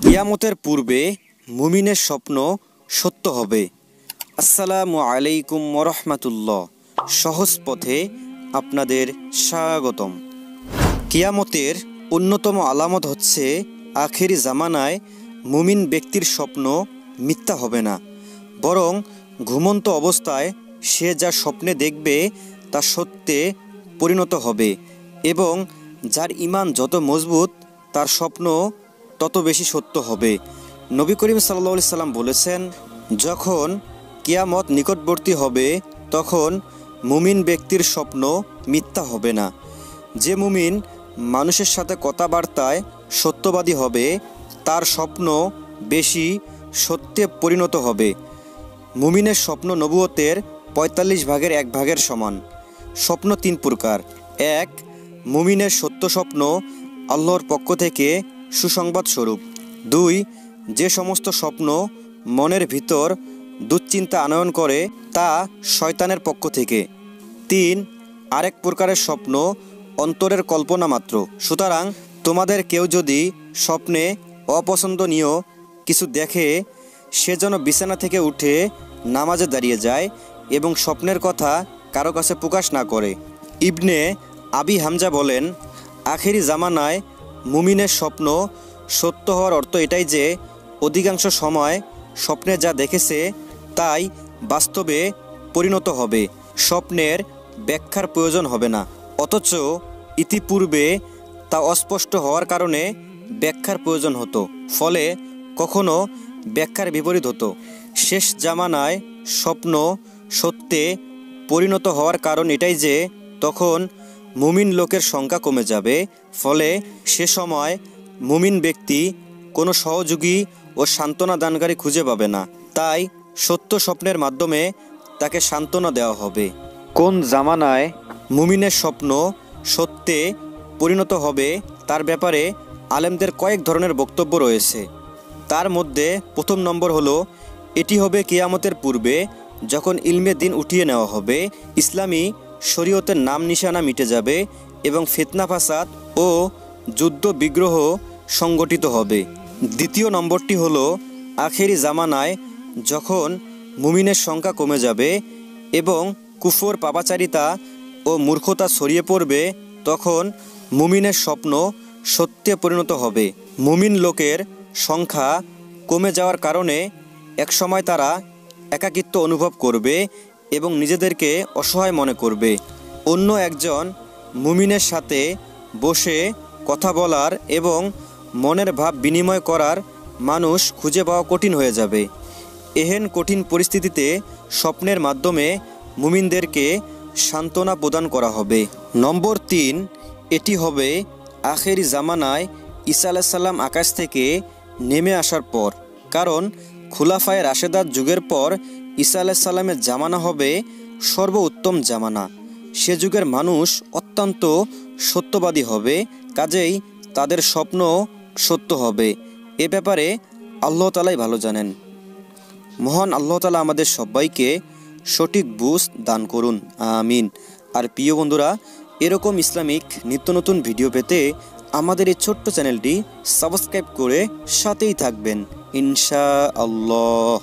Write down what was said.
কিয়ামতের পূর্বে মুমিনের স্বপ্ন সত্য হবে। আসসালামু আলাইকুম ওয়া রাহমাতুল্লাহ। সহজ পথে আপনাদের স্বাগতম। কিয়ামতের অন্যতম আলামত হচ্ছে আখেরি জামানায় মুমিন ব্যক্তির স্বপ্ন মিথ্যা হবে না, বরং ঘুমন্ত অবস্থায় সে যা স্বপ্নে দেখবে তা সত্যে পরিণত হবে এবং যার ঈমান যত মজবুত তার স্বপ্ন তত বেশি সত্য হবে। নবী করিম সাল্লাল্লাহু আলাইহি সাল্লাম বলেছেন, যখন কিয়ামত নিকটবর্তী হবে তখন মুমিন ব্যক্তির স্বপ্ন মিথ্যা হবে না। যে মুমিন মানুষের সাথে কথাবার্তায় সত্যবাদী হবে তার স্বপ্ন বেশি সত্যে পরিণত হবে। মুমিনের স্বপ্ন নবুয়তের ৪৫ ভাগের ১ ভাগের সমান। স্বপ্ন ৩ প্রকার। ১. মুমিনের সত্য স্বপ্ন আল্লাহর পক্ষ থেকে সুসংবাদ স্বরূপ। ২. যে সমস্ত স্বপ্ন মনের ভিতর দুশ্চিন্তা আনয়ন করে তা শয়তানের পক্ষ থেকে। ৩. আরেক প্রকারের স্বপ্ন অন্তরের কল্পনা মাত্র। সুতরাং তোমাদের কেউ যদি স্বপ্নে অপছন্দনীয় কিছু দেখে সে যেন বিছানা থেকে উঠে নামাজে দাঁড়িয়ে যায় এবং স্বপ্নের কথা কারো কাছে প্রকাশ না করে। ইবনে আবি হামজা বলেন, আখেরি জামানায় মুমিনের স্বপ্ন সত্য হওয়ার অর্থ এটাই যে অধিকাংশ সময় স্বপ্নে যা দেখেছে তাই বাস্তবে পরিণত হবে। স্বপ্নের ব্যাখ্যার প্রয়োজন হবে না, অথচ ইতিপূর্বে তা অস্পষ্ট হওয়ার কারণে ব্যাখ্যার প্রয়োজন হতো, ফলে কখনো ব্যাখ্যার বিপরীত হতো। শেষ জামানায় স্বপ্ন সত্যে পরিণত হওয়ার কারণ এটাই যে তখন মুমিন লোকের সংখ্যা কমে যাবে, ফলে সে সময় মুমিন ব্যক্তি কোনো সহযোগী ও সান্ত্বনা দানকারী খুঁজে পাবে না। তাই সত্য স্বপ্নের মাধ্যমে তাকে সান্ত্বনা দেওয়া হবে। কোন জামানায় মুমিনের স্বপ্ন সত্যে পরিণত হবে তার ব্যাপারে আলেমদের কয়েক ধরনের বক্তব্য রয়েছে। তার মধ্যে প্রথম নম্বর হলো, এটি হবে কিয়ামতের পূর্বে যখন ইলমে দিন উঠিয়ে নেওয়া হবে, ইসলামী শরীয়তের নাম নিশানা মিটে যাবে এবং ফিতনা ফাসাদ ও যুদ্ধ বিগ্রহ সংগঠিত হবে। দ্বিতীয় নম্বরটি হলো, আখেরি জামানায় যখন মুমিনের সংখ্যা কমে যাবে এবং কুফর পাপাচারিতা ও মূর্খতা ছড়িয়ে পড়বে তখন মুমিনের স্বপ্ন সত্যে পরিণত হবে। মুমিন লোকের সংখ্যা কমে যাওয়ার কারণে একসময় তারা একাকিত্ব অনুভব করবে এবং নিজেদেরকে অসহায় মনে করবে। অন্য একজন মুমিনের সাথে বসে কথা বলার এবং মনের ভাব বিনিময় করার মানুষ খুঁজে পাওয়া কঠিন হয়ে যাবে। এহেন কঠিন পরিস্থিতিতে স্বপ্নের মাধ্যমে মুমিনদেরকে সান্ত্বনা প্রদান করা হবে। নম্বর ৩, এটি হবে আখেরি জামানায় ঈসা আলাইহিস সালাম আকাশ থেকে নেমে আসার পর, কারণ খুলাফায়ে রাশেদার যুগের পর ঈসা আলাইহিস সালামের জামানা হবে সর্বোত্তম জামানা। সে যুগের মানুষ অত্যন্ত সত্যবাদী হবে, কাজেই তাদের স্বপ্ন সত্য হবে। এ ব্যাপারে আল্লাহ তাআলাই ভালো জানেন। মহান আল্লাহ তাআলা আমাদের সবাইকে সঠিক বুঝ দান করুন, আমিন। আর প্রিয় বন্ধুরা, এরকম ইসলামিক নিত্য নতুন ভিডিও পেতে আমাদের এই ছোট্ট চ্যানেলটি সাবস্ক্রাইব করে সাথেই থাকবেন ইনশাআল্লাহ।